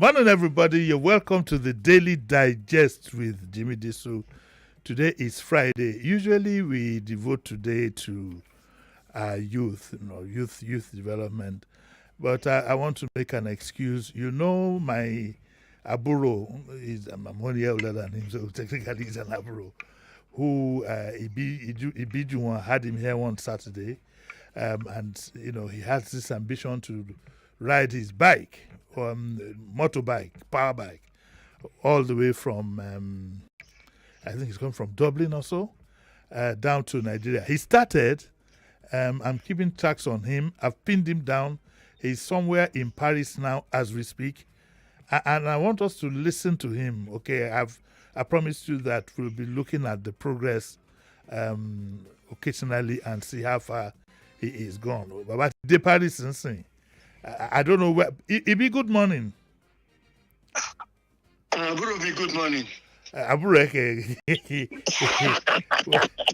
Morning, everybody. You're welcome to the Daily Digest with Jimi Disu. Today is Friday. Usually, we devote today to youth, youth development. But I want to make an excuse. My aburo I'm 1 year older than him, so technically he's an aburo. Who Ibijuma had him here one Saturday, and he has this ambition to ride his bike, motorbike, power bike, all the way from I think he's come from Dublin or so, down to Nigeria. He started. I'm keeping tracks on him. I've pinned him down. He's somewhere in Paris now as we speak, and I want us to listen to him. Okay, I promised you that we'll be looking at the progress occasionally and see how far he is gone. But the Paris insane. I don't know where. Ibi, good morning. Aburobi, good morning. Abureke.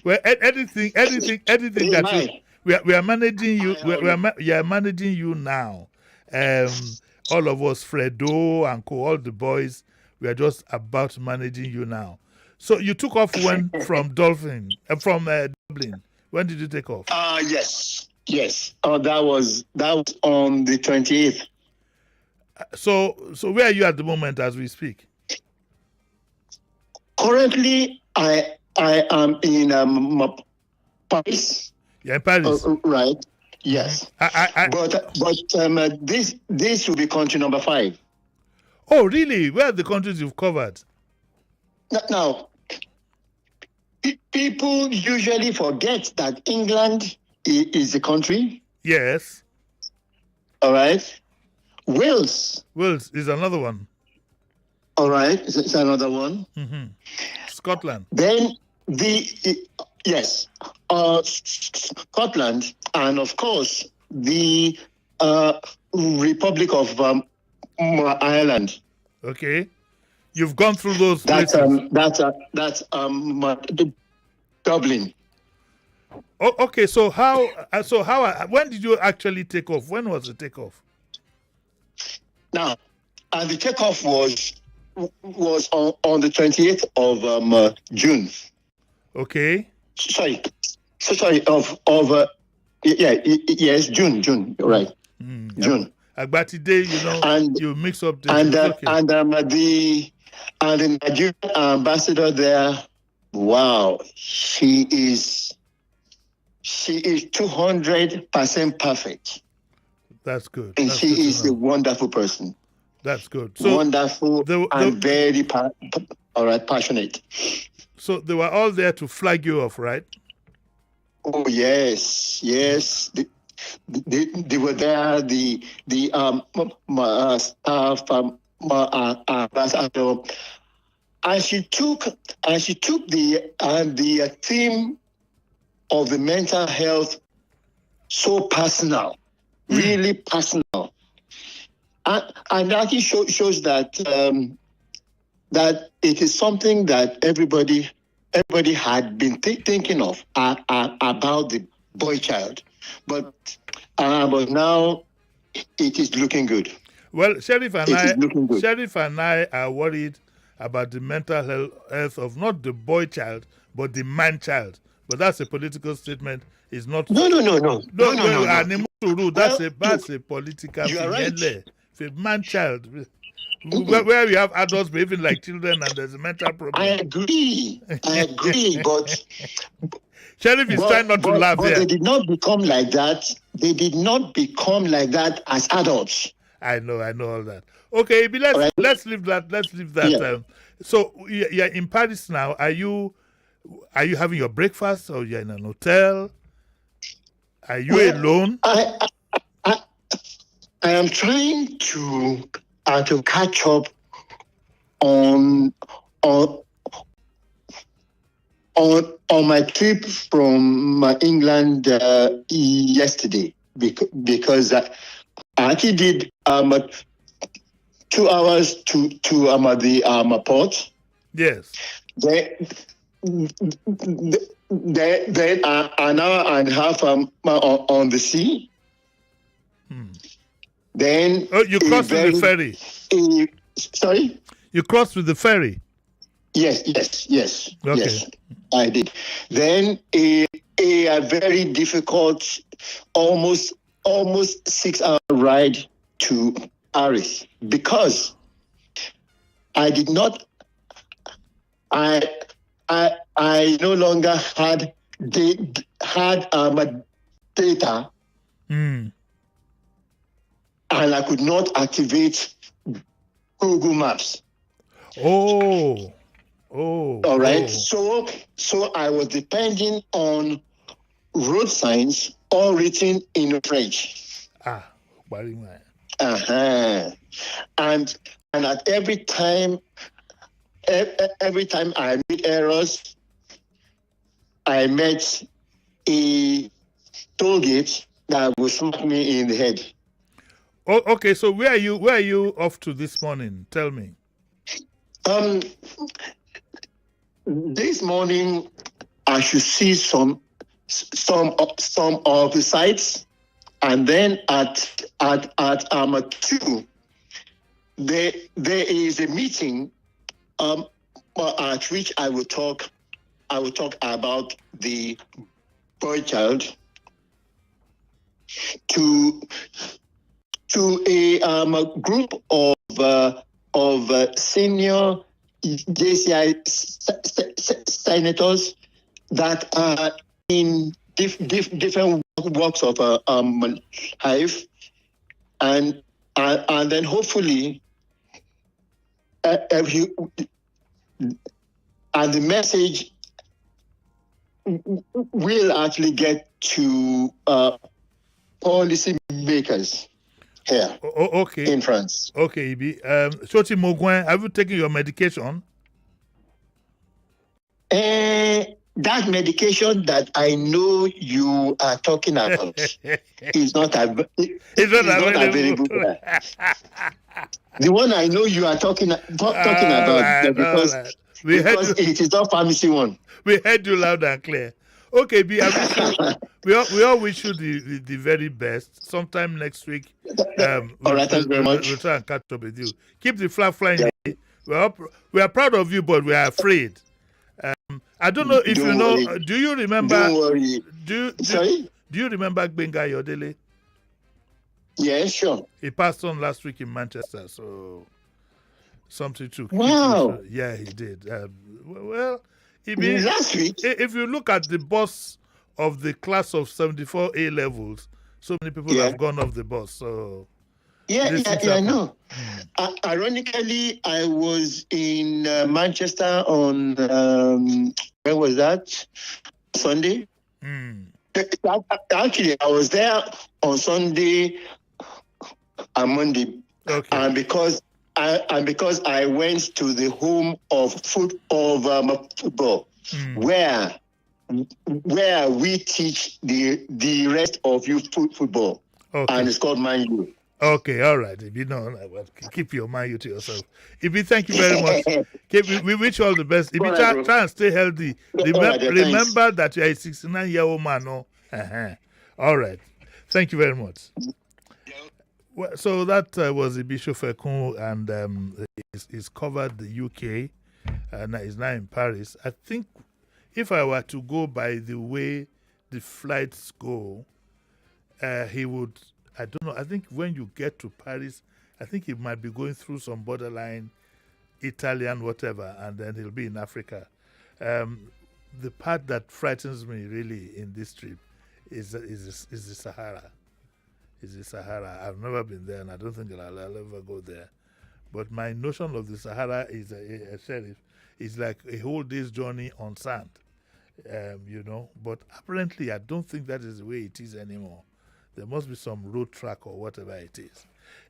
Well, anything that we are managing you. We are managing you now. All of us, Fredo and all the boys, we are just about managing you now. So you took off from Dublin. When did you take off? Yes. That was on the 28th. So where are you at the moment as we speak? Currently, I am in Paris. Yeah, in Paris. Right. Yes. But this will be country number 5. Oh, really? Where are the countries you've covered? Now, people usually forget that England is a country. Yes. All right. Wales is another one. All right. It's another one. Mm-hmm. Scotland. Then Scotland, and of course the Republic of Ireland. Okay, you've gone through those places. That's Dublin. Oh, okay. So when did you actually take off? When was the takeoff? Now, and the takeoff was on the 28th of June. Okay. Sorry, yes, June, right. June. Agbati Day, and you mix up the the Nigerian ambassador there. Wow, she is 200% perfect. That's good. And That's she good is a wonderful person. That's good. So wonderful and very passionate. So they were all there to flag you off, right? Oh yes. They were there. The staff, ambassador, and she took the theme of the mental health so personal, really personal, and that shows that that it is something that everybody had been thinking of about the boy child, but now it is looking good. Well, Sheriff and I are worried about the mental health of not the boy child but the man child. But that's a political statement. It's not. No. That's a political. You are right. The man child. Where we have adults behaving like children and there's a mental problem. I agree, but Sheriff is trying not to laugh here. But they did not become like that. They did not become like that as adults. I know all that. Okay, but let's leave that. Yeah. So you're in Paris now. Are you having your breakfast or you're in an hotel? Are you alone? I am trying to catch up on my trip from England yesterday because I actually did 2 hours to the port. Yes. Then an hour and a half on the sea. Then you crossed the ferry. Sorry? You crossed with the ferry? Yes. Okay. Yes, I did. Then a very difficult, almost 6-hour ride to Paris, because I did not. I no longer had data, and I could not activate Google Maps. All right. So I was depending on road signs, all written in French. And at every time I made errors, I met a toll gate that would smack me in the head. Oh, okay. So where are you off to this morning? Tell me. This morning I should see some of the sites, and then at 2 there is a meeting at which I will talk about the boy child to a group of senior JCI senators that are in different walks of life, and then hopefully and the message will actually get to policy makers here in France. Okay, Ibi. Shoti Mogwen, have you taken your medication? That medication that I know you are talking about is not available. The one I know you are talking about, because it is not pharmacy one. We heard you loud and clear. Okay, B, we all wish you the very best. Sometime next week, all right, thank you very much. We'll try and catch up with you. Keep the flag flying. Yeah. We are proud of you, but we are afraid. I don't know if don't you know. Worry. Do you remember? Don't worry. Sorry? Do you remember Gbenga Yodele? Yeah, sure. He passed on last week in Manchester, so something to. Wow. Yeah, he did. Well, last week. If you look at the bus of the class of 74 A levels, so many people have gone off the bus. So. Yeah, I know. Ironically, I was in Manchester on when was that? Sunday. Actually, I was there on Sunday and Monday, and because I went to the home of football, where we teach the rest of youth football, and it's called Man U. Okay, all right. If you know, keep your mind to yourself. Ibi, thank you very much. We wish you all the best. Ibi, try and stay healthy. Remember that you are a 69-year-old man. No? All right. Thank you very much. Well, so that was Ibi Shofekun, and he's covered the UK, and he's now in Paris. I think if I were to go by the way the flights go, he would... I don't know. I think when you get to Paris, I think he might be going through some borderline Italian whatever, and then he'll be in Africa. The part that frightens me really in this trip is the Sahara. Is the Sahara. I've never been there, and I don't think I'll ever go there. But my notion of the Sahara is a sheriff. It's like a whole day's journey on sand, But apparently, I don't think that is the way it is anymore. There must be some road track or whatever it is.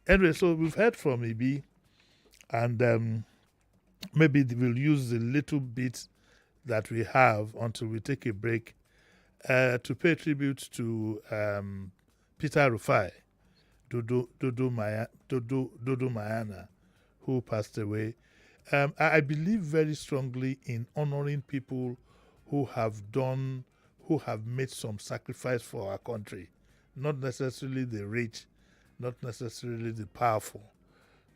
Anyway, so we've heard from Ibi, and maybe we'll use the little bit that we have until we take a break to pay tribute to Peter Rufai, Dudu Mayana, who passed away. I believe very strongly in honoring people who have made some sacrifice for our country. Not necessarily the rich, not necessarily the powerful.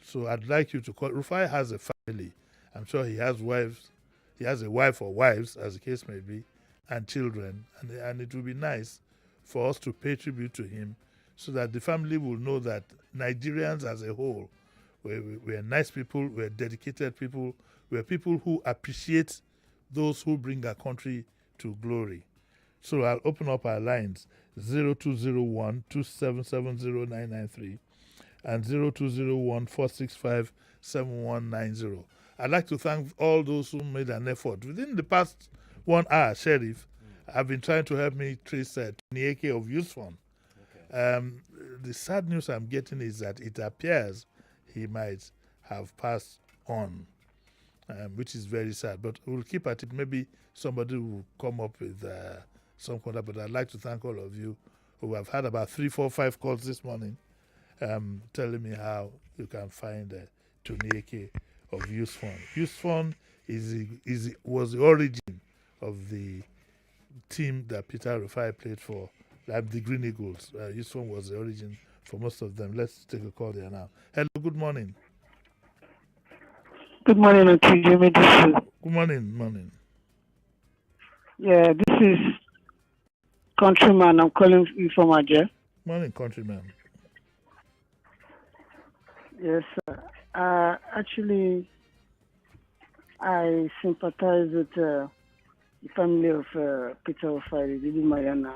So I'd like you to call. Rufai has a family. I'm sure he has wives. He has a wife or wives, as the case may be, and children. And it will be nice for us to pay tribute to him so that the family will know that Nigerians as a whole, we're nice people, we're dedicated people, we're people who appreciate those who bring our country to glory. So I'll open up our lines 0201 2770993 and 0201 465 7190. I'd like to thank all those who made an effort. Within the past 1 hour, Sheriff, have been trying to help me trace Tunieke of Youth Fund. Okay. The sad news I'm getting is that it appears he might have passed on, which is very sad. But we'll keep at it. Maybe somebody will come up with some contact. But I'd like to thank all of you who have had about 3, 4, 5 calls this morning telling me how you can find Tunieke of Youth Fund. Youth Fund was the origin of the team that Peter Rufai played for, like the Green Eagles. Youth Fund was the origin for most of them. Let's take a call there now. Hello, good morning. Good morning, Auntie Jimi Disu. Good morning. Yeah, this is Countryman. I'm calling you from Aja. Morning, Countryman. Yes, sir. Actually, I sympathize with the family of Peter Rufai, Lili Mariana.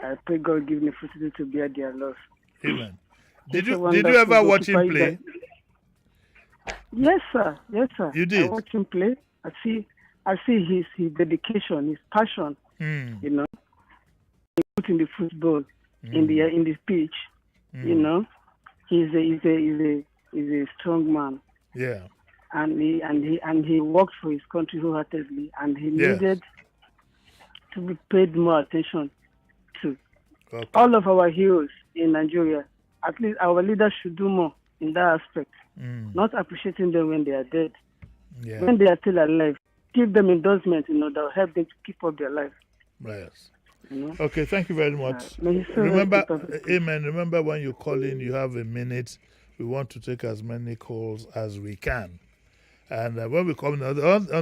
I pray God give me fortitude to bear their loss. Amen. Did you ever watch him play? Yes, sir. You did? I watch him play. I see his dedication, his passion. You know, he put in the football, in the pitch. You know, he's a strong man. Yeah. And he worked for his country wholeheartedly, and he needed to be paid more attention to. Okay. All of our heroes in Nigeria, at least our leaders should do more in that aspect. Not appreciating them when they are dead. Yeah. When they are still alive, give them endorsement, that will help them to keep up their life. Yes. Okay, thank you very much. Remember, amen. Remember, when you call in, you have a minute. We want to take as many calls as we can. And when we come on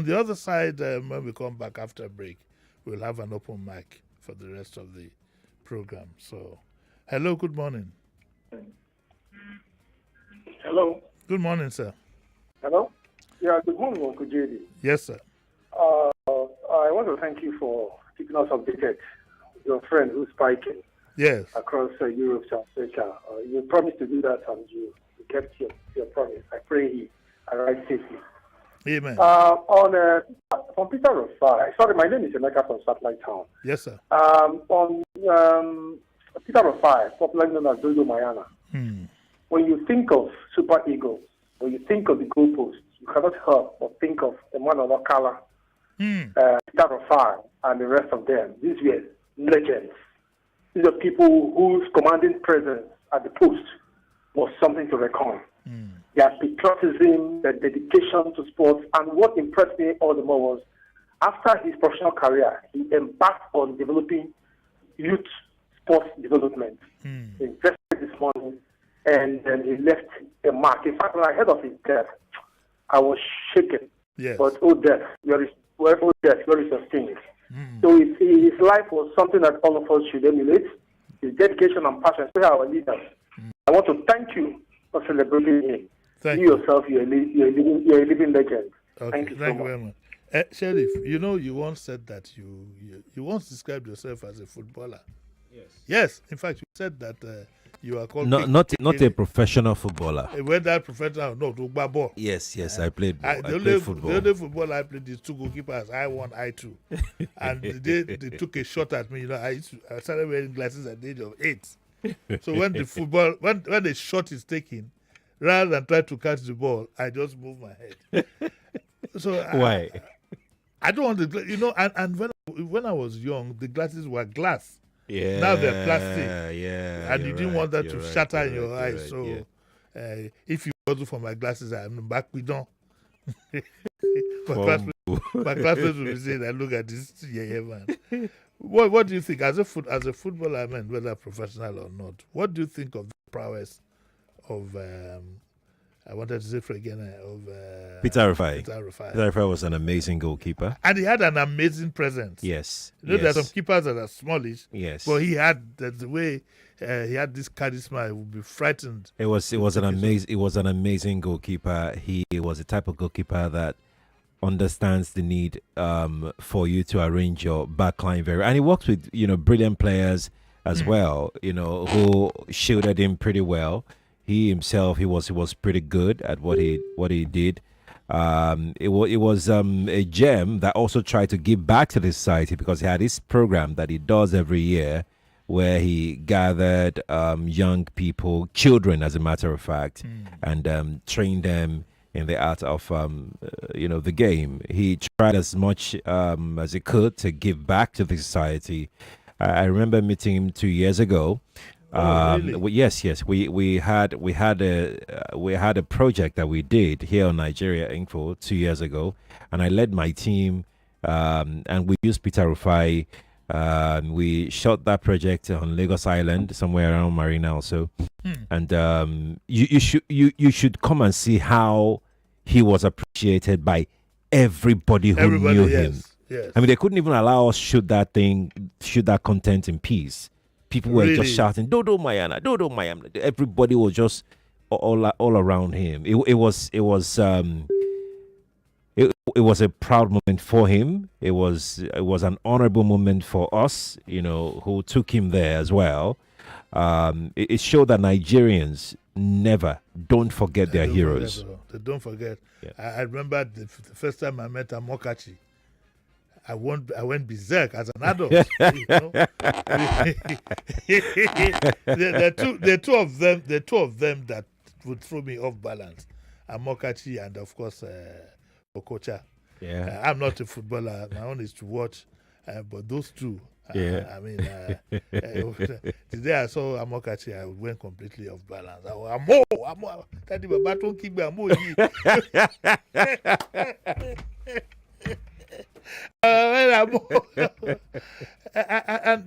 the other side, when we come back after a break, we'll have an open mic for the rest of the program. So, hello, good morning. Hello. Good morning, sir. Hello. Yeah, good morning, Uncle JD. Yes, sir. I want to thank you for keeping us updated. Your friend who's spiking. Yes. Across Europe, South Africa. You promised to do that, and you kept your promise. I pray he arrives safely. Amen. On Peter Rufai, sorry, my name is Emeka from Satellite Town. Yes, sir. On Peter Rufai, popularly known as Dodo Mayana. When you think of Super Eagles, when you think of the goalposts, you cannot help but think of the man of Okala, Peter Rufai, and the rest of them. These were legends. These are people whose commanding presence at the post was something to reckon. Their patriotism, their dedication to sports, and what impressed me all the more was after his professional career, he embarked on developing youth sports development. He invested this money, and then he left a mark. In fact, when I heard of his death, I was shaken. Yes. But death, where is your sting? So his life was something that all of us should emulate. His dedication and passion, especially our leaders. I want to thank you for celebrating him. Thank you yourself, you're a living legend. Okay. Thank you so much. Very much. Sheriff, you once said that you once described yourself as a footballer. Yes. Yes. In fact, you said that you are called... Not a professional footballer. Whether professional or not, ball. Yes, I played ball. I played football. The only football I played is 2 goalkeepers, I1, I2. And they took a shot at me. I started wearing glasses at the age of 8. So when the shot is taken, rather than try to catch the ball, I just move my head. So why? I don't want the and when I was young, the glasses were glass. Yeah. Now they're plastic. Yeah. And you didn't want that to shatter in your eyes. Right, so if you go for my glasses, I'm back with them. My classmates will be saying, "I look at this man." What do you think as a footballer, whether professional or not? What do you think of the prowess of I wanted to say for again of Peter Rufai. Peter Rufai. Peter Rufai was an amazing goalkeeper. And he had an amazing presence. Yes. You know, there are some keepers that are smallish. Yes. But he had the way he had this charisma. He would be frightened. It was an amazing goalkeeper. He was the type of goalkeeper that understands the need for you to arrange your backline very. And he works with brilliant players as well. Who shielded him pretty well. He himself, he was pretty good at what he did. It was a gem that also tried to give back to the society, because he had this program that he does every year where he gathered young people, children as a matter of fact, and trained them in the art of the game. He tried as much as he could to give back to the society. I remember meeting him 2 years ago. Really? Yes. We had a project that we did here on Nigeria Info 2 years ago, and I led my team, and we used Peter Rufai. We shot that project on Lagos Island, somewhere around Marina also, and you should come and see how he was appreciated by everybody who knew him. Yes. I mean, they couldn't even allow us shoot that content in peace. People were just shouting, Dodo Mayana, Dodo Mayana. Everybody was just all around him. It was a proud moment for him. It was an honorable moment for us, who took him there as well. It showed that Nigerians don't forget their heroes. They don't forget. Yeah. I remember the first time I met Amokachi. I went berserk as an adult. The two of them that would throw me off balance. Amokachi and of course Okocha. Yeah. I'm not a footballer. My own is to watch. But those two. Yeah. I mean, the day I saw Amokachi, I went completely off balance. Amo. Daddy, Baba, don't keep me Amo. And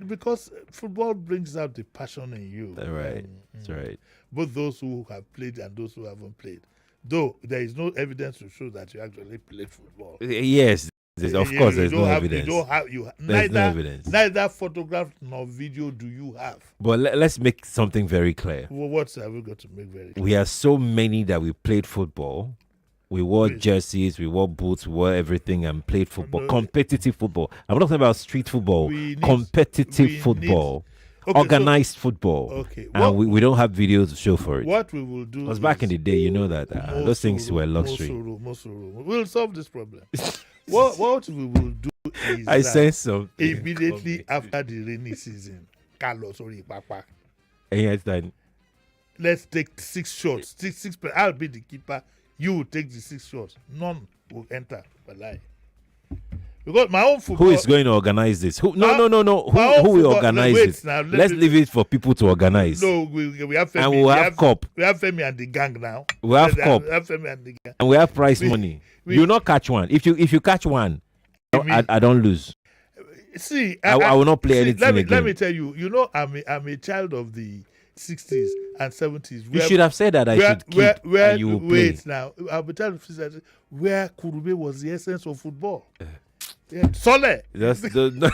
because football brings out the passion in you. Right. That's right. Both those who have played and those who haven't played. Though there is no evidence to show that you actually played football. Yes. Of course, there's no evidence. There's no evidence. Neither photograph nor video do you have. But let's make something very clear. Well, what have we got to make very clear? We are so many that we played football. We wore jerseys, we wore boots, we wore everything and played football. Competitive football. I'm not talking about street football. Competitive football. Organized football. Okay. And we don't have videos to show for it. What we will do because back in the day, that those things were luxury. We'll solve this problem. What we will do is I sense something. Immediately after the rainy season, Carlos or Papa. Let's take 6 shots. Six. I'll be the keeper. You will take the 6 shots. None will enter. Wallahi. Because my own football. Who is going to organize this? Who will organize it? Let's leave it for people to organize. No, we have Femi. And we'll have cup. We have Femi and the gang now. We have cup. We have Femi and the gang. And we have prize money. You'll not catch one. If you catch one, I don't lose. See, I will not play anything again. Let me tell you. I'm a child of the 60s and 70s. You should have said that I should keep and you will play. Wait now. I'm a child of the 60s where Kurube was the essence of football. Yeah. Sole. Sole.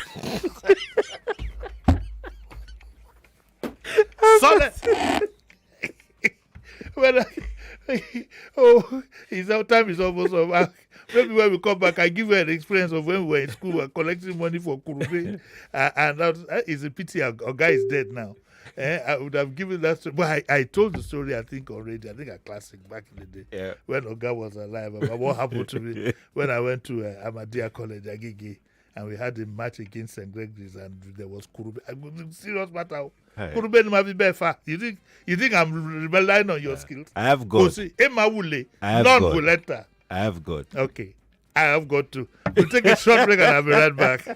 His time is almost over. Maybe when we come back, I give you an experience of when we were in school, we were collecting money for Kurube. And that is a pity our guy is dead now. I would have given that story. But I told the story, I think, already. I think a classic back in the day. Yeah. When Oga was alive. About what happened to me when I went to Ahmadiyya College, Agege, and we had a match against St. Gregory's, and there was Kurube. Serious matter. Hey. Kurube no be befa. You think I'm relying on your skills? I have God. None will enter. I have God. Okay. I have God too. We'll take a short break and I'll be right back.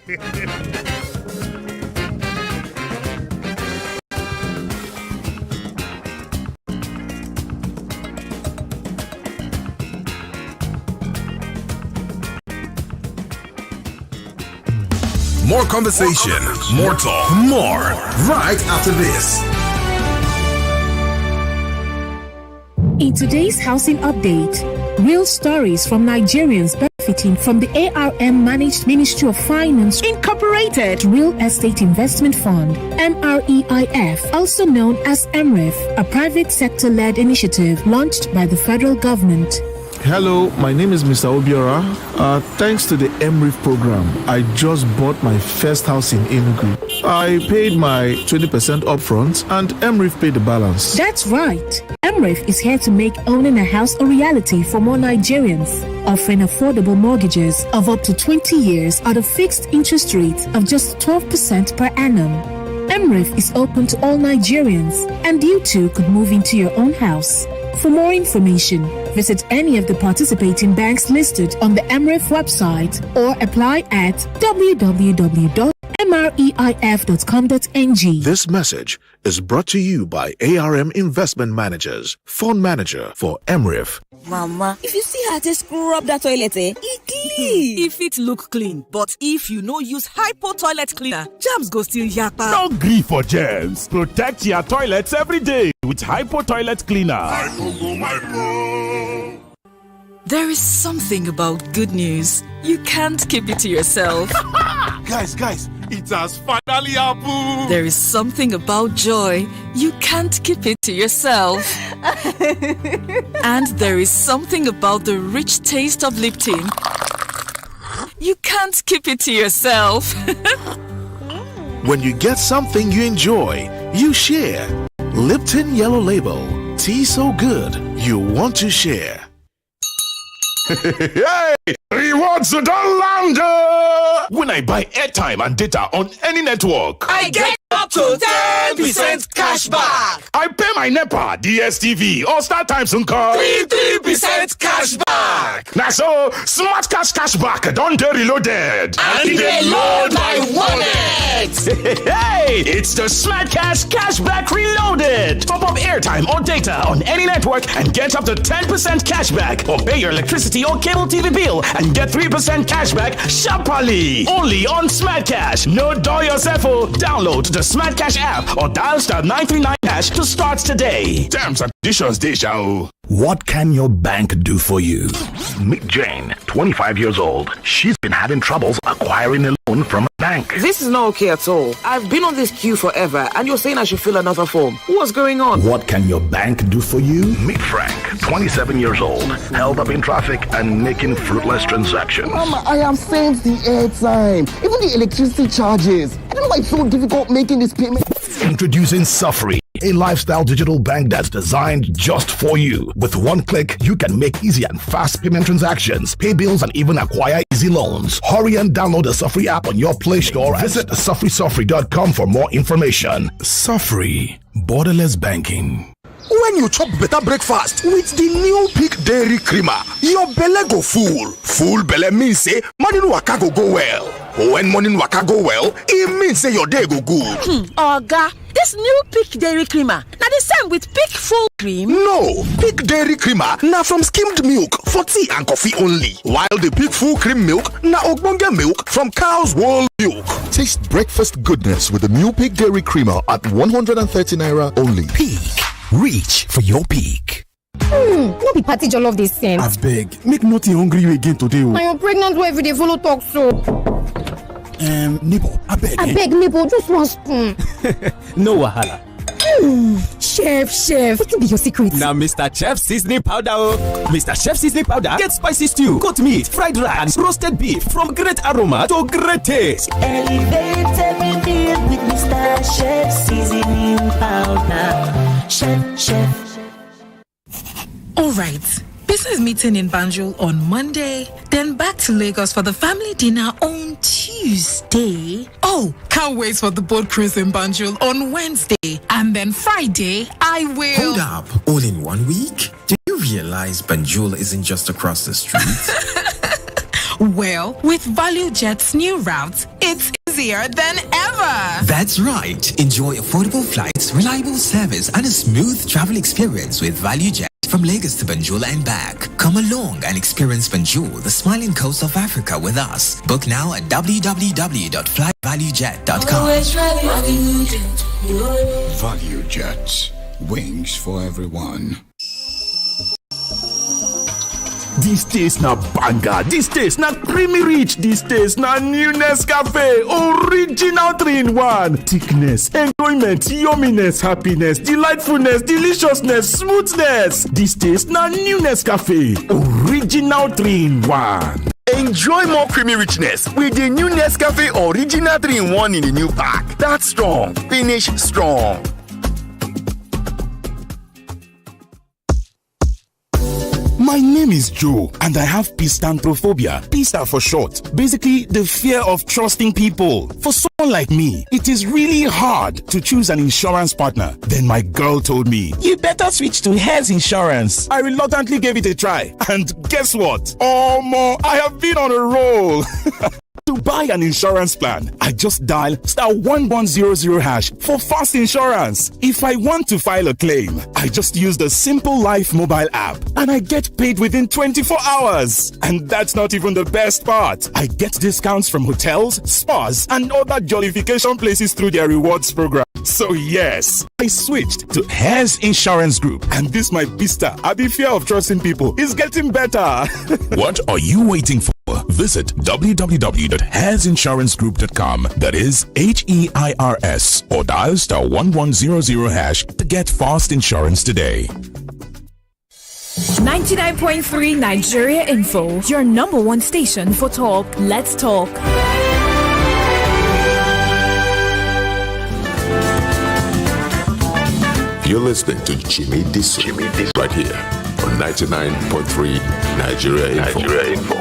More conversation, more talk, more right after this. In today's housing update, real stories from Nigerians benefiting from the ARM managed Ministry of Finance Incorporated Real Estate Investment Fund, MREIF, also known as MREF, a private sector-led initiative launched by the federal government. Hello, my name is Mr. Obiora. Thanks to the MREF program, I just bought my first house in Enugu. I paid my 20% upfront and MREF paid the balance. That's right. MREF is here to make owning a house a reality for more Nigerians, offering affordable mortgages of up to 20 years at a fixed interest rate of just 12% per annum. MREF is open to all Nigerians, and you too could move into your own house. For more information, visit any of the participating banks listed on the MREF website or apply at www.mreif.com.ng. This message is brought to you by ARM Investment Managers, Fund Manager for MREF. Mama, if you see how to scrub that toilet, it clean. If it look clean, but if you no use Hypo toilet cleaner, germs go still yakpa. Don't grieve for germs. Protect your toilets every day with Hypo toilet cleaner. There is something about good news. You can't keep it to yourself. Guys, it has finally happened. There is something about joy. You can't keep it to yourself. And there is something about the rich taste of Lipton. You can't keep it to yourself. When you get something you enjoy, you share. Lipton Yellow Label. Tea so good, you want to share. Hey! Rewards to Dolanda! When I buy airtime and data on any network, I get up to 10% cash back. I pay my NEPA, DSTV, or StarTimes Sunko 3% cash back. Now so, Smart Cash Cashback don't get reloaded. And they load my wallet. Hey! It's the Smart Cash Cashback Reloaded. Top up airtime or data on any network and get up to 10% cashback, or pay your electricity or cable TV bill and get 3% cashback sharply. Only on Smart Cash. No door yourself. Download the Smart Cash app or dial *939# to start today. Terms and conditions, Deja. What can your bank do for you? Meet Jane, 25 years old. She's been having troubles acquiring a loan from a bank. This is not okay at all. I've been on this queue forever, and you're saying I should fill another form. What's going on? What can your bank do for you? Meet Frank, 27 years old, held up in traffic and making fruitless transactions. Mama, I have sent the airtime, even the electricity charges. I don't know why it's so difficult making this payment. Introducing Safri, a lifestyle digital bank that's designed just for you. With one click, you can make easy and fast payment transactions, pay bills, and even acquire easy loans. Hurry and download the Safri app on your Play Store. Visit safrisafri.com for more information. Safri, borderless banking. When you chop better breakfast with the new Peak Dairy Creamer, your belly go full. Full belly means say morning waka go well. When morning waka go well, it means say your day go good. Oga, this new Peak Dairy Creamer, now the same with Peak Full Cream? No, Peak Dairy Creamer now from skimmed milk for tea and coffee only. While the Peak Full Cream milk now ogbonge milk from cow's whole milk. Taste breakfast goodness with the new Peak Dairy Creamer at 130 Naira only. Peak. Reach for your peak. No be party jollof this thing. I beg, make nothing hungry you again today. I'm pregnant where every day follow talk so. Neighbor, I beg, neighbor, just one spoon. No wahala. Chef, what can be your secret? Now, Mr. Chef Seasoning Powder. Mr. Chef Seasoning Powder get spicy stew, goat meat, fried rice, and roasted beef from great aroma to great taste. Elevate every meal with Mr. Chef Seasoning Powder. Chef. All right. Business meeting in Banjul on Monday, then back to Lagos for the family dinner on Tuesday. Oh, can't wait for the boat cruise in Banjul on Wednesday. And then Friday, I will... Hold up, all in 1 week? Do you realize Banjul isn't just across the street? Well, with Value Jet's new routes, it's easier than ever. That's right. Enjoy affordable flights, reliable service, and a smooth travel experience with Value Jet from Lagos to Banjul and back. Come along and experience Banjul, the smiling coast of Africa, with us. Book now at www.flyvaluejet.com. Value Jet, wings for everyone. This taste na banger, this taste na creamy rich, this taste na new Nescafe, original 3-in-1. Thickness, enjoyment, yumminess, happiness, delightfulness, deliciousness, smoothness. This taste na new Nescafe, original 3-in-1. Enjoy more creamy richness with the new Nescafe Original 3-in-1 in the new pack. That's strong. Finish strong. My name is Joe, and I have pistantrophobia. Pista for short. Basically, the fear of trusting people. For someone like me, it is really hard to choose an insurance partner. Then my girl told me, you better switch to Hares Insurance. I reluctantly gave it a try. And guess what? I have been on a roll. To buy an insurance plan, I just dial *1100# for fast insurance. If I want to file a claim, I just use the Simple Life mobile app and I get paid within 24 hours. And that's not even the best part. I get discounts from hotels, spas, and other jollification places through their rewards program. So yes, I switched to Hares Insurance Group, and this my pista. The fear of trusting people is getting better. What are you waiting for? Visit www.hairsinsurancegroup.com. That is HEIRS, or dial *1100# to get fast insurance today. 99.3 Nigeria Info, your number one station for talk. Let's talk. You're listening to Jimi Disu right here on 99.3 Nigeria Info.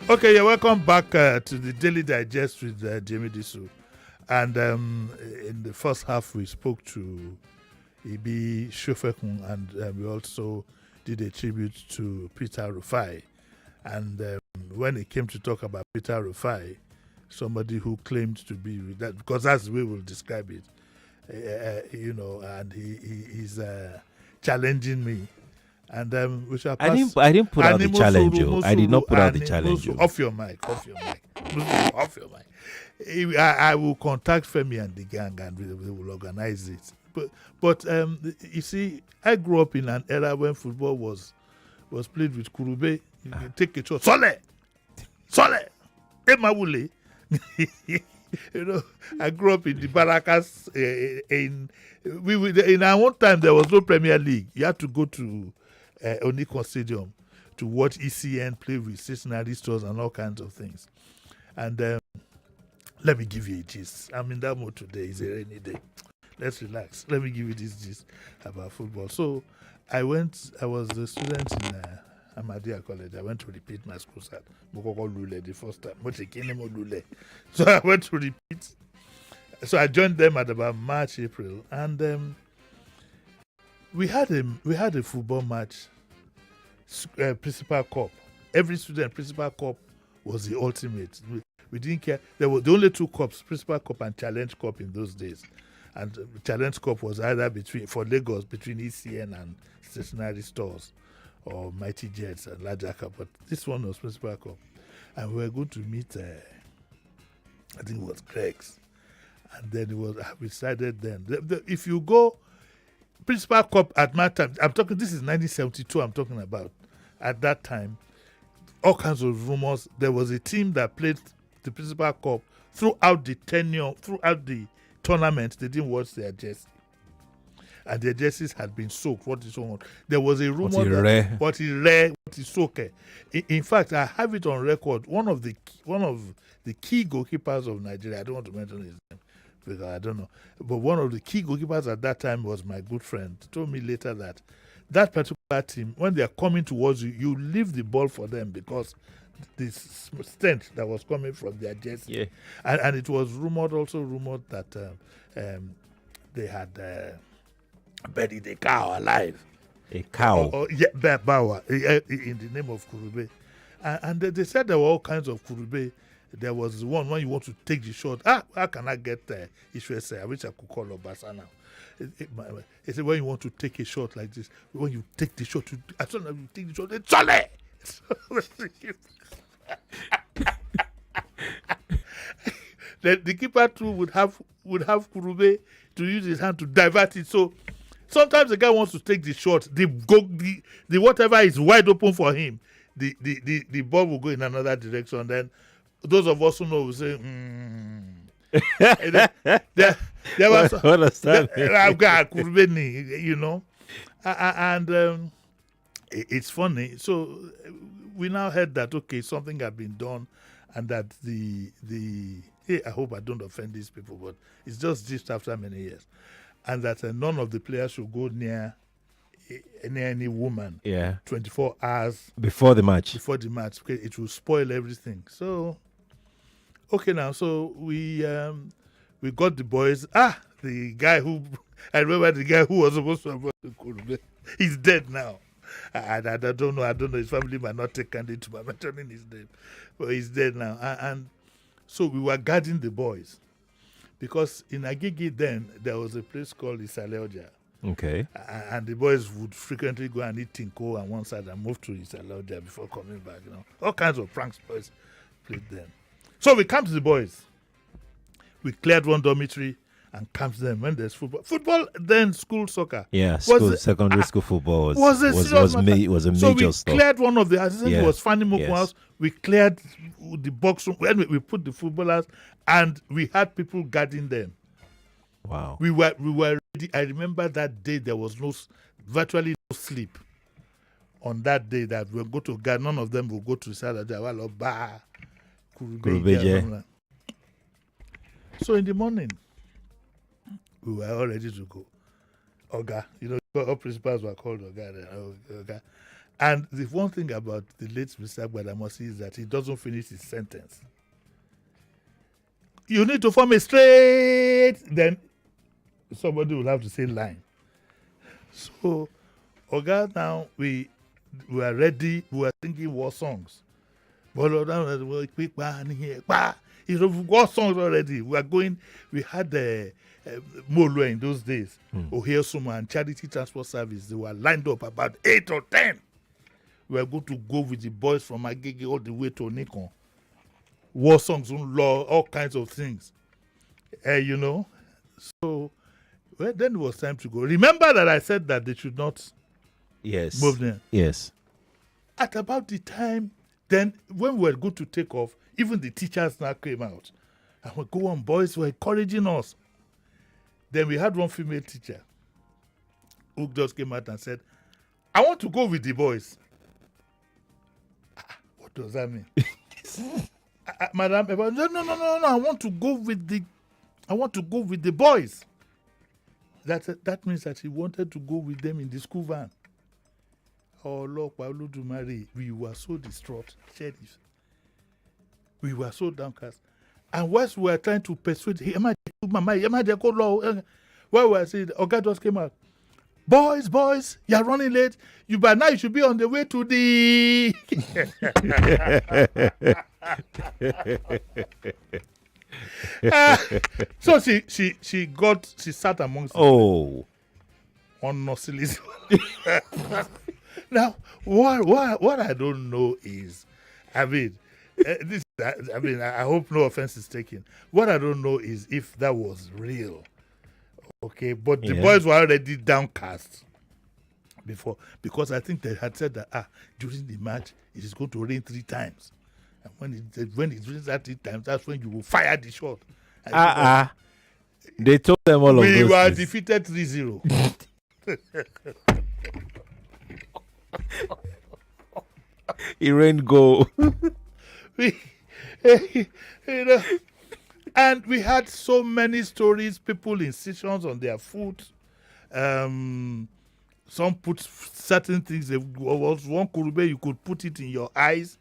Okay, you're welcome back to the Daily Digest with Jimi Disu. And in the first half, we spoke to Ibi Shofekun, and we also did a tribute to Peter Rufai. And when it came to talk about Peter Rufai, somebody who claimed to be that, because that's the way we'll describe it, and he's challenging me. And we shall pass. I didn't put out the challenge. I did not put out the challenge. Off your mic. I will contact Femi and the gang, and we will organize it. But you see, I grew up in an era when football was played with Kurube. You take a shot. Sole, Emawule. I grew up in the Barracas. In our own time, there was no Premier League. You had to go to Onikon Stadium to watch ECN play with stationery stores and all kinds of things. And let me give you a gist. I'm in that mood today. It's a rainy day. Let's relax. Let me give you this gist about football. So I was a student in Ahmadiyya College. I went to repeat my school start. Mokoko Lule the first time. So I went to repeat. So I joined them at about March, April, and we had a football match, Principal Cup. Every student Principal Cup was the ultimate. We didn't care. There were the only two cups, Principal Cup and Challenge Cup in those days. And Challenge Cup was either for Lagos between ECN and stationery stores, or Mighty Jets and Larger Cup. But this one was Principal Cup. And we were going to meet, I think it was Greg's. And then we decided then. If you go, Principal Cup at my time, this is 1972 I'm talking about. At that time, all kinds of rumors. There was a team that played the Principal Cup throughout the tournament. They didn't watch their jersey. And their jerseys had been soaked. What is on? There was a rumor that what is soaked. In fact, I have it on record. One of the key goalkeepers of Nigeria, I don't want to mention his name because I don't know, but one of the key goalkeepers at that time was my good friend. Told me later that particular team, when they are coming towards you, you leave the ball for them because the stench that was coming from their jersey. Yeah. And it was rumored that they had buried the cow alive. A cow. Bawa, in the name of Kurube. And they said there were all kinds of Kurube. There was one when you want to take the shot. How can I get Ishwese? I wish I could call Obasa now. He said when you want to take a shot like this, when you take the shot, as soon as you take the shot, it's Chole! The keeper too would have Kurube to use his hand to divert it. So sometimes the guy wants to take the shot, the whatever is wide open for him, the ball will go in another direction. Then those of us who know will say, there was I've got Kurube, you know, and it's funny. So we now heard that something had been done, and that I hope I don't offend these people, but it's just after many years, and that none of the players should go near any woman 24 hours before the match. Because it will spoil everything. So now, so we got the boys. The guy who I remember, the guy who was supposed to have the Kurube, he's dead now. I don't know. His family might not take candid by mentioning his name, but he's dead now. And so we were guarding the boys, because in Agigi then there was a place called Isaleoja. Okay. And the boys would frequently go and eat Tinko on one side and move to Isaleoja before coming back. You know, all kinds of pranks boys played then. So we camped the boys. We cleared one dormitory and camped them when there's football. Football, then school soccer. Yeah, secondary school football was a major stuff. So we cleared one of the houses. It was Fanny Moku house. We cleared the box room. Anyway, we put the footballers, and we had people guarding them. Wow. We were ready. I remember that day there was virtually no sleep. On that day that we'll go to guard, none of them will go to Salaja. So in the morning, we were all ready to go. Oga, all principals were called Oga. And the one thing about the late Mr. Gbadamosi is that he doesn't finish his sentence. You need to form a straight, then somebody will have to say line. So, Oga, now we were ready, we were singing war songs. War songs already. We had the Molo in those days, Ohio Suma and Charity Transport Service. They were lined up about 8 or 10. We were going to go with the boys from Agege all the way to Nikon. War songs, law, all kinds of things. So then it was time to go. Remember that I said that they should not move there. Yes. At about the time, then when we were going to take off, even the teachers now came out. And we go on, boys were encouraging us. Then we had one female teacher who just came out and said, I want to go with the boys. What does that mean? Madam, no, I want to go with the boys. That means that he wanted to go with them in the school van. Oh Lord, we were so distraught, sheriff. We were so downcast. And whilst we were trying to persuade him, while we were saying, Oga just came out. Boys, you're running late. By now you should be on the way to the so she sat amongst them. On Nosilis. Now, what I don't know is, I hope no offense is taken. What I don't know is if that was real. Okay, but the boys were already downcast before, because I think they had said that during the match it is going to rain 3 times. And when it rains that 3 times, that's when you will fire the shot. They told them all of those. We were defeated 3-0. It rained goal. And we had so many stories, people incisions on their foot. Some put certain things. There was one Kurube, you could put it in your eyes.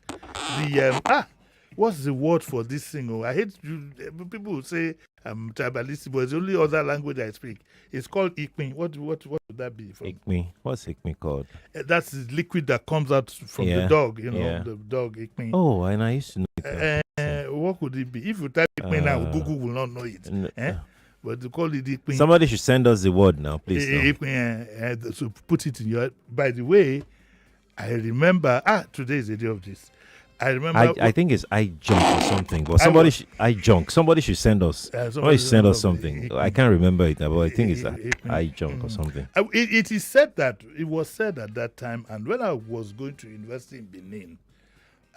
what's the word for this thing? Oh, I hate you. People will say I'm tribalistic, but it's the only other language I speak. It's called ikmin. What would that be? Ikmin. What's ikmin called? That's the liquid that comes out from the dog. The dog ikmin. Oh, and I used to know it. What could it be? If you type ikmin now, Google will not know it. But to call it ikmin. Somebody should send us the word now, please. So put it in your. By the way, I remember. Today is the day of this. I remember. I think it's iJunk or something. But somebody iJunk. Somebody should send us. Somebody should send us something. I can't remember it now, but I think it's iJunk or something. It is said that it was said at that time, and when I was going to university in Benin,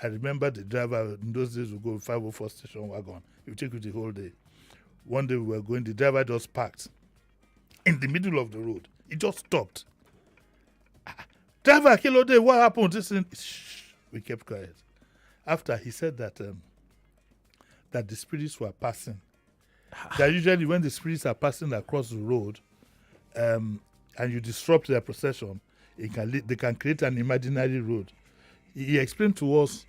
I remember the driver in those days would go 504 station wagon. It would take you the whole day. One day we were going, the driver just parked in the middle of the road. He just stopped. Driver, Kilo Day, what happened? Shh, we kept quiet. After he said that the spirits were passing. That usually when the spirits are passing across the road and you disrupt their procession, they can create an imaginary road. He explained to us,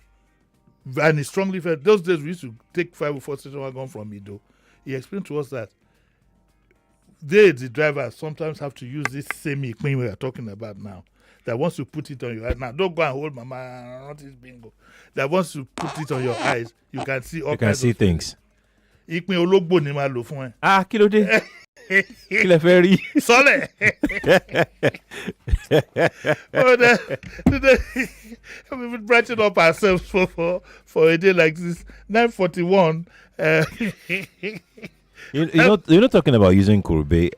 and he strongly felt, those days we used to take 504 station wagon from Ido. He explained to us that the drivers, sometimes have to use this same ikmin we are talking about now. That once you put it on your eyes, now don't go and hold mama, not this bingo. That once you put it on your eyes, you can see all kinds of things. Ikmin ológbò ni máa lò fún ẹ. Kí ló dé? Kí lẹ fẹ́ rí? Sọ́lẹ̀. Today, we've been branching up ourselves for a day like this. 9:41. You're not talking about using Kurube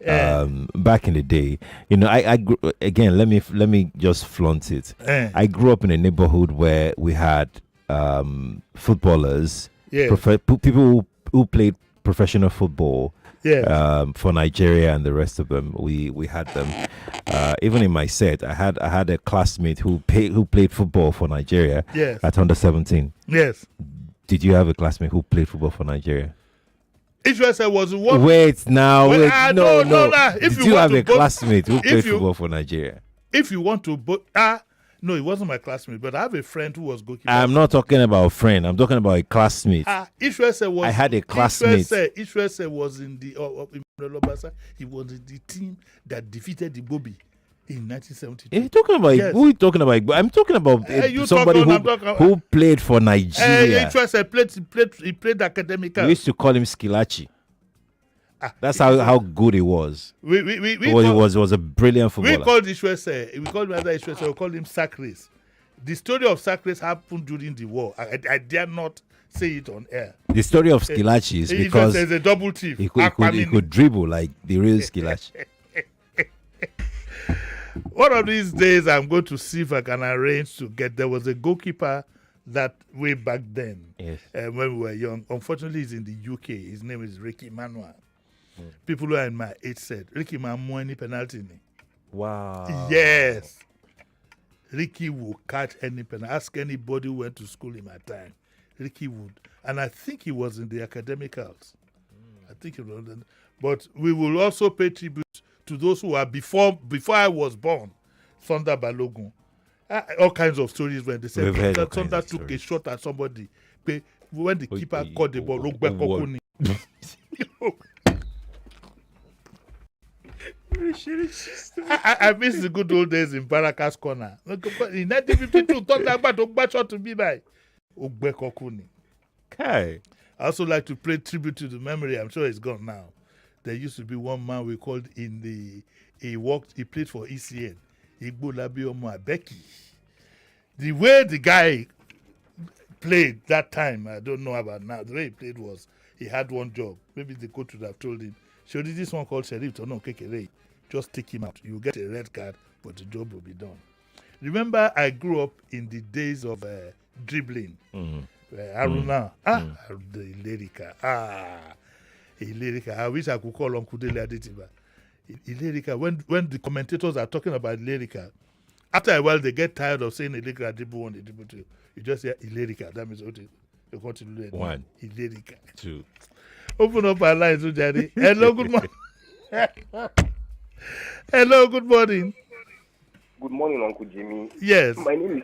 back in the day. I grew, again, let me just flaunt it. I grew up in a neighborhood where we had footballers, people who played professional football for Nigeria and the rest of them. We had them. Even in my set, I had a classmate who played football for Nigeria at under 17. Yes. Did you have a classmate who played football for Nigeria? Israel was what? Wait now. No. If you have a classmate who played football for Nigeria? If you want to, no, it wasn't my classmate, but I have a friend who was goalkeeper. I'm not talking about a friend. I'm talking about a classmate. I had a classmate. Israel was in the he was in the team that defeated the Bobby in 1972. You're talking about who are you talking about? I'm talking about somebody who played for Nigeria. Israel played academic. We used to call him Skilachi. That's how good he was. He was a brilliant footballer. We called Israel. We called him Israel. We called him sack race. The story of sack race happened during the war. I dare not say it on air. The story of Skilachi is because there's a double thief. He could dribble like the real Skilachi. One of these days, I'm going to see if I can arrange to get. There was a goalkeeper that way back then, when we were young. Unfortunately, he's in the UK. His name is Ricky Manuel. People who are in my age said, Ricky Manuel any penalty. Wow. Yes. Ricky will catch any penalty. Ask anybody who went to school in my time. Ricky would. And I think he was in the academicals. I think he was. But we will also pay tribute to those who are before I was born. Sonda Balogun. All kinds of stories when they said Sonda took a shot at somebody. When the keeper caught the ball, I miss the good old days in Baraka's corner. In 1952, Sonda Balogun shot to me by Ogbe Kokuni. Okay. I also like to pay tribute to the memory. I'm sure it's gone now. There used to be one man we called he played for ECN. Igbo Labiomo Abeki. The way the guy played that time, I don't know about now. The way he played was he had one job. Maybe the coach would have told him, "Show this one called Sheriff to no Kekere. Just take him out. You get a red card, but the job will be done." Remember, I grew up in the days of dribbling. Aruna, the Ilerica. I wish I could call Uncle Dele Adetiba. Ilerica, when the commentators are talking about Ilerica, after a while they get tired of saying Ilerica dribble 1, dribble 2. You just say Ilerica. That means what you want to do. 1, Ilerica. 2. Open up our lines, Ujari. Hello, good morning. Hello, good morning. Good morning, Uncle Jimmy. Yes. My name is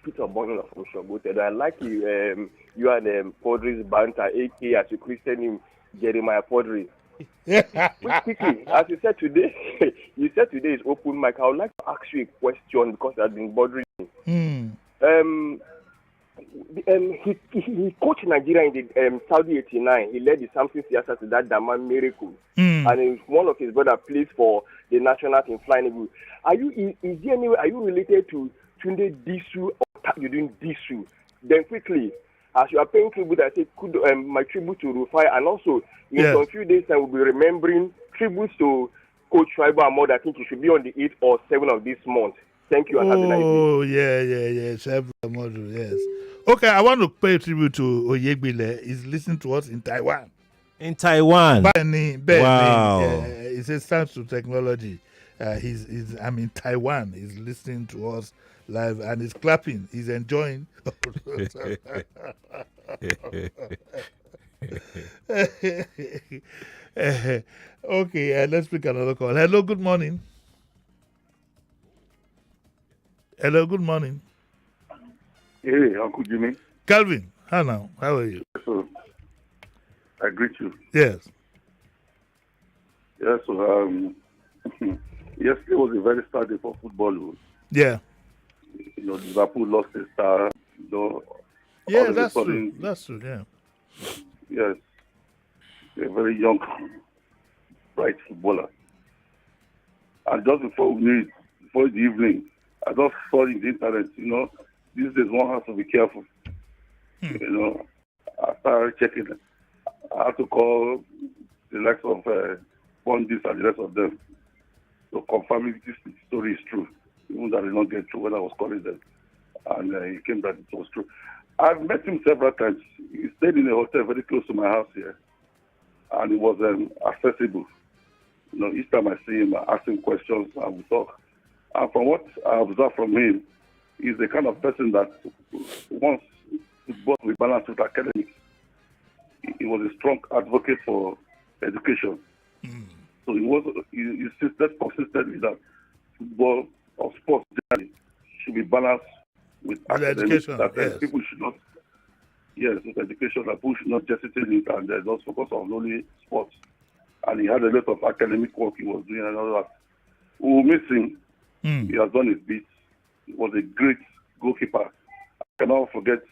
Peter Bonner from Shogoted. I like you. You and Podri's banter, aka as you christen him, Jeremiah Podri. Quickly, as you said today, is open mic. I would like to ask you a question because it has been bothering me. He coached Nigeria in the Saudi '89. He led the Samson Siasa to that Daman miracle, and one of his brothers plays for the national team flying eagle. Are you related to Tunde Disu or Tajudin Disu? Then quickly, as you are paying tribute, I say my tribute to Rufai, and also in some few days I will be remembering tributes to Coach Schreiber Ahmad. I think he should be on the 8th or 7th of this month. Thank you and have a nice day. Oh, yeah. Schreiber Ahmad, yes. Okay, I want to pay tribute to Oyegbile. He's listening to us in Taiwan. In Taiwan? Benny. Wow. He says thanks to technology. I'm in Taiwan. He's listening to us live and he's clapping. He's enjoying. Okay, let's pick another call. Hello, good morning. Hello, good morning. Hey, Uncle Jimmy. Calvin, how now? How are you? So, I greet you. Yes. Yeah, so yesterday was a very sad day for football. Yeah. Liverpool lost a star. Yeah, that's true. That's true, yeah. Yes. A very young, bright footballer. And just before the evening, I just saw in the internet, these days one has to be careful. I started checking it. I had to call the likes of Bondis and the rest of them to confirm if this story is true, even though I did not get through when I was calling them. And it came that it was true. I've met him several times. He stayed in a hotel very close to my house here, and it was accessible. Each time I see him, I ask him questions and we talk. And from what I observed from him, he's the kind of person that wants football to be balanced with academics. He was a strong advocate for education. So he insisted consistently that football or sports generally should be balanced with academics. That people should not, with education, that people should not just sit in it and just focus on only sports. And he had a lot of academic work he was doing and all that. We will miss him. He has done his bit. He was a great goalkeeper. I cannot forget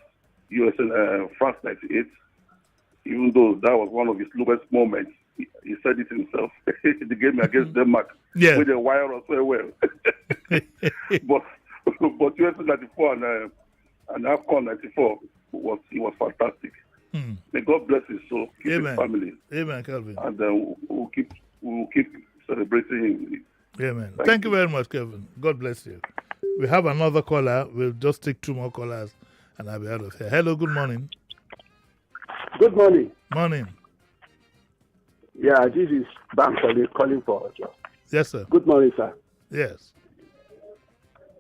France 98. Even though that was one of his lowest moments, he said it himself. The game against Denmark, with the wire us very well. but USA 94 and AFCON 94 he was fantastic. May God bless his soul, keep his family. Amen, Calvin. And we'll keep celebrating him. Amen. Thank you very much, Kevin. God bless you. We have another caller. We'll just take 2 more callers and I'll be out of here. Hello, good morning. Good morning. Morning. Yeah, this is Bankole calling for you. Yes, sir. Good morning, sir. Yes.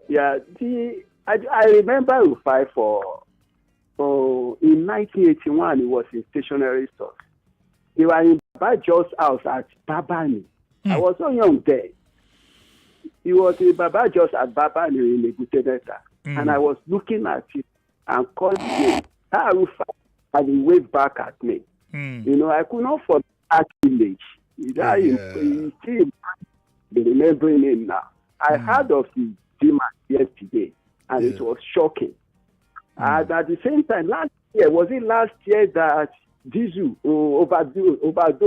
Yeah, I remember Rufai in 1981, he was in stationery stores. They were in Baba Joe's house at Babani. I was so young then. He was in Baba Joe's at Babani in Eguteneta. And I was looking at it and called him. Rufai, and he waved back at me. I could not forget that image. He still be remembering him now. I heard of his demand yesterday, and it was shocking. And at the same time, last year that Disu overdose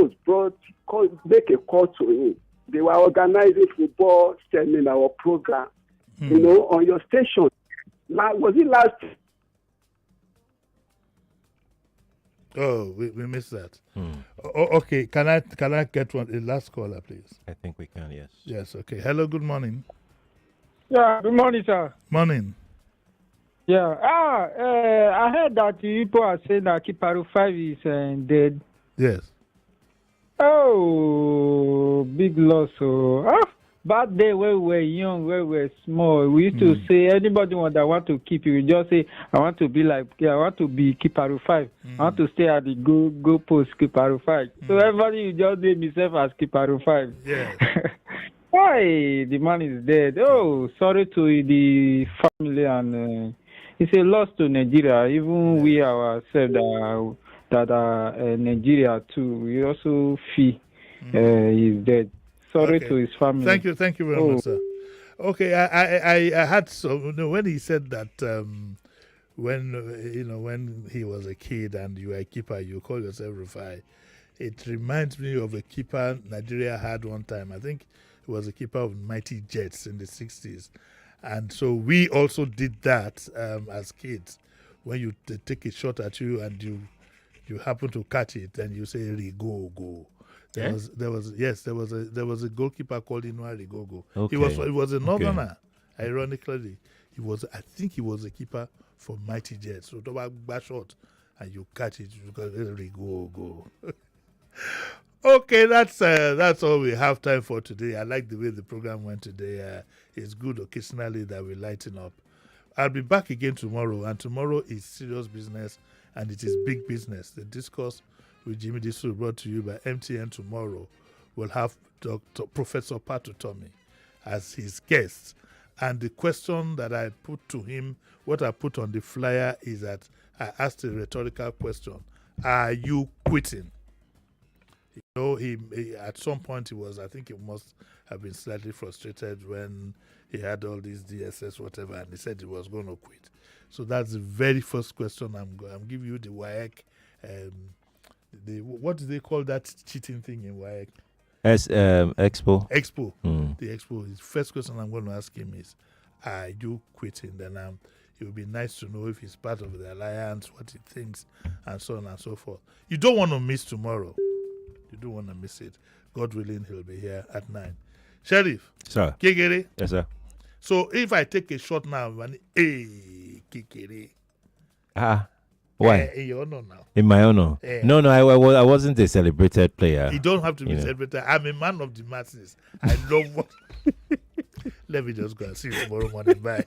make a call to him? They were organizing football seminar or program, on your station. Was it last? Oh, we missed that. Okay, can I get a last caller, please? I think we can, yes. Yes, okay. Hello, good morning. Yeah, good morning, sir. Morning. Yeah, I heard that people are saying that Kiparu 5 is dead. Yes. Oh, big loss. Back then when we were young, when we were small, we used to say anybody that want to keep you, just say, I want to be Kiparu 5. I want to stay at the goal post Kiparu 5. So everybody you just name himself as Kiparu 5. Yeah. Why the man is dead? Oh, sorry to the family, and it's a loss to Nigeria. Even we ourselves that are Nigeria too, we also feel he's dead. Sorry to his family. Thank you very much, sir. Okay, I had some when he said that when he was a kid and you were a keeper, you call yourself Rufai. It reminds me of a keeper Nigeria had one time. I think it was a keeper of Mighty Jets in the 60s. And so we also did that as kids. When you take a shot at you and you happen to catch it, and you say "Rigogo." There was a goalkeeper called Inua Rigogo. Okay. He was a northerner. Ironically, I think he was a keeper for Mighty Jets. So to back shot and you catch it, you go Rigogo. Okay, that's all we have time for today. I like the way the program went today. It's good occasionally that we lighten up. I'll be back again tomorrow, and tomorrow is serious business and it is big business. The discourse with Jimi Disu, brought to you by MTN tomorrow, will have Professor Patu Tommy as his guest. And the question that I put to him, what I put on the flyer, is that I asked a rhetorical question: are you quitting? You know, he at some point I think he must have been slightly frustrated when he had all these DSS whatever, and he said he was going to quit. So that's the very first question. I'm giving you the WAEC. What do they call that cheating thing in WAEC? Expo. Expo. The Expo. The first question I'm going to ask him is, are you quitting? Then it would be nice to know if he's part of the alliance, what he thinks, and so on and so forth. You don't want to miss tomorrow. You don't want to miss it. God willing, he'll be here at 9. Sheriff. Sir. Kekere. Yes, sir. So if I take a shot now, Kekere. Why? In your honor now. In my honor? No, I wasn't a celebrated player. You don't have to be celebrated. I'm a man of the masses. I love what... Let me just go and see you tomorrow morning. Bye.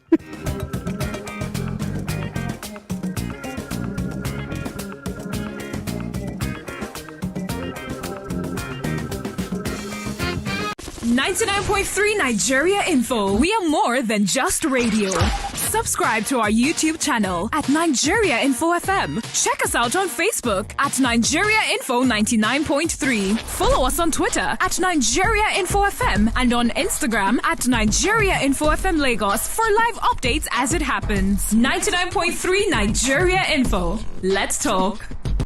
.3 Nigeria Info. We are more than just radio. Subscribe to our YouTube channel at Nigeria Info FM. Check us out on Facebook at Nigeria Info 99.3. Follow us on Twitter at Nigeria Info FM and on Instagram at Nigeria Info FM Lagos for live updates as it happens. 99.3 Nigeria Info. Let's talk.